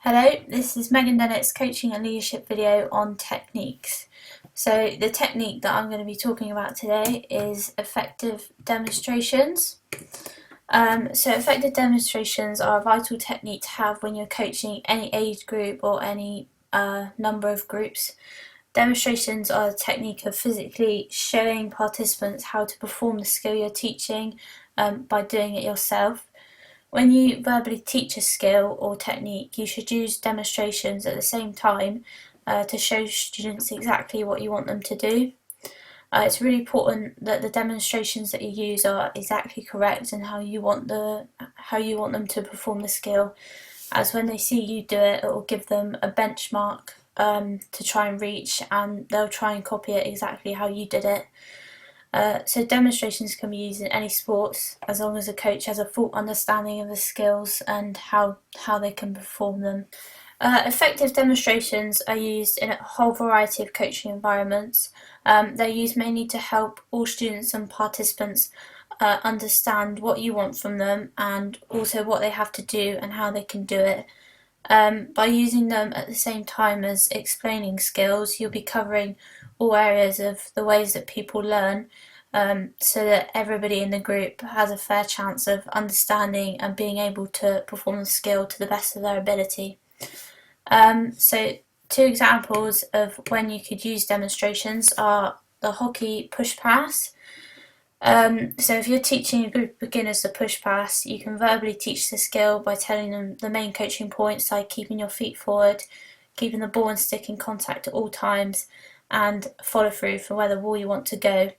Hello, this is Megan Dennett's coaching and leadership video on techniques. So the technique that I'm going to be talking about today is effective demonstrations. So effective demonstrations are a vital technique to have when you're coaching any age group or any number of groups. Demonstrations are a technique of physically showing participants how to perform the skill you're teaching by doing it yourself. When you verbally teach a skill or technique, you should use demonstrations at the same time to show students exactly what you want them to do. It's really important that the demonstrations that you use are exactly correct and how you want them to perform the skill, as when they see you do it, it will give them a benchmark to try and reach, and they'll try and copy it exactly how you did it. So demonstrations can be used in any sports as long as the coach has a full understanding of the skills and how they can perform them. Effective demonstrations are used in a whole variety of coaching environments. They're used mainly to help all students and participants understand what you want from them and also what they have to do and how they can do it. By using them at the same time as explaining skills, you'll be covering all areas of the ways that people learn, so that everybody in the group has a fair chance of understanding and being able to perform the skill to the best of their ability. So two examples of when you could use demonstrations are the hockey push pass. So if you're teaching a group of beginners to push pass, you can verbally teach the skill by telling them the main coaching points, like keeping your feet forward, keeping the ball and stick in contact at all times, and follow through for where the ball you want to go.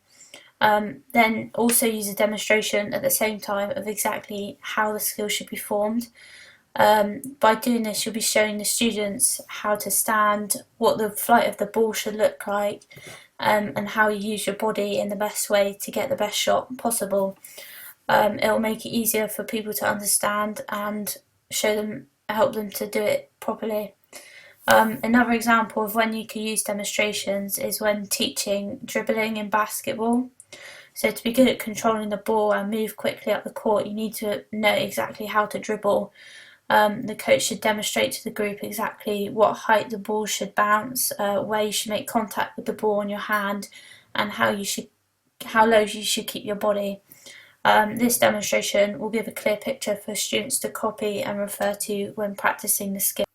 Then also use a demonstration at the same time of exactly how the skill should be formed. By doing this, you'll be showing the students how to stand, what the flight of the ball should look like, and how you use your body in the best way to get the best shot possible. It'll make it easier for people to understand and help them to do it properly. Another example of when you can use demonstrations is when teaching dribbling in basketball. So to be good at controlling the ball and move quickly up the court, you need to know exactly how to dribble. The coach should demonstrate to the group exactly what height the ball should bounce, where you should make contact with the ball in your hand, and how low you should keep your body. This demonstration will give a clear picture for students to copy and refer to when practicing the skill.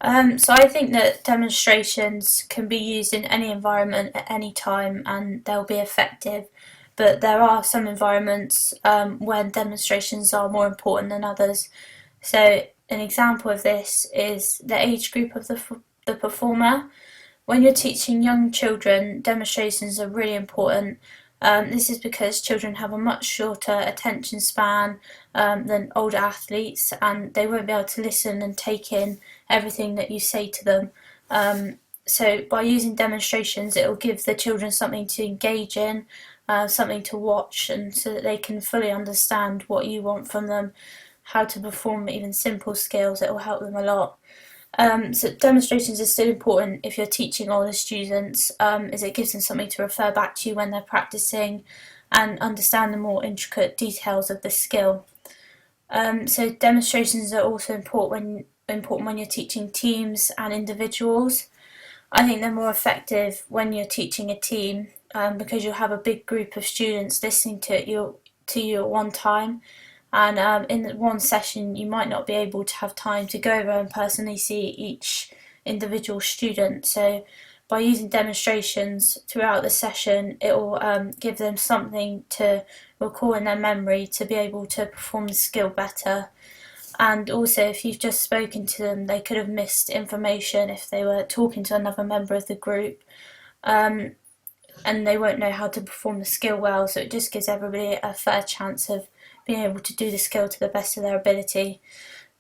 So I think that demonstrations can be used in any environment at any time and they'll be effective, but there are some environments when demonstrations are more important than others. So an example of this is the age group of the performer. When you're teaching young children, demonstrations are really important. This is because children have a much shorter attention span than older athletes, and they won't be able to listen and take in everything that you say to them. So by using demonstrations, it will give the children something to engage in, something to watch, and so that they can fully understand what you want from them, how to perform even simple skills. It will help them a lot. So demonstrations are still important if you're teaching older students, as it gives them something to refer back to when they're practicing and understand the more intricate details of the skill. So demonstrations are also important when you're teaching teams and individuals. I think they're more effective when you're teaching a team, because you'll have a big group of students listening to you at one time, and in one session you might not be able to have time to go over and personally see each individual student. So by using demonstrations throughout the session, it will give them something to recall in their memory to be able to perform the skill better. And also, if you've just spoken to them, they could have missed information if they were talking to another member of the group, and they won't know how to perform the skill well. So it just gives everybody a fair chance of being able to do the skill to the best of their ability.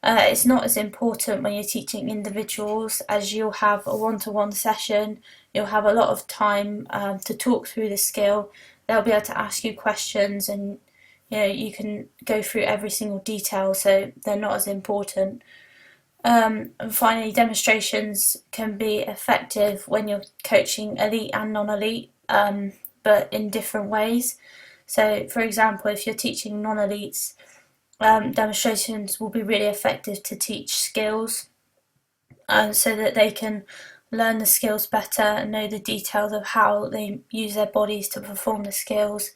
It's not as important when you're teaching individuals, as you'll have a one-to-one session. You'll have a lot of time to talk through the skill. They'll be able to ask you questions, and you can go through every single detail, so they're not as important. And finally, demonstrations can be effective when you're coaching elite and non-elite, but in different ways. So for example, if you're teaching non-elites, demonstrations will be really effective to teach skills, so that they can learn the skills better and know the details of how they use their bodies to perform the skills.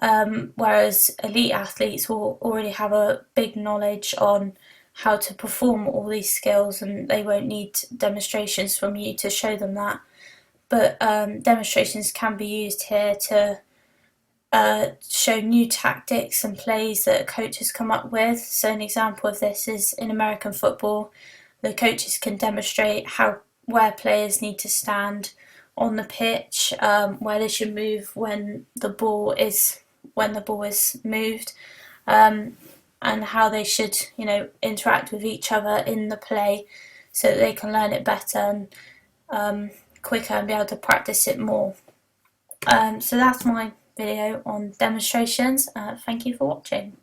Whereas elite athletes will already have a big knowledge on how to perform all these skills, and they won't need demonstrations from you to show them that. But demonstrations can be used here to show new tactics and plays that coaches come up with. So an example of this is in American football, the coaches can demonstrate where players need to stand on the pitch, where they should move when the ball is moved, and how they should interact with each other in the play, so that they can learn it better and quicker and be able to practice it more. So that's my video on demonstrations. Thank you for watching.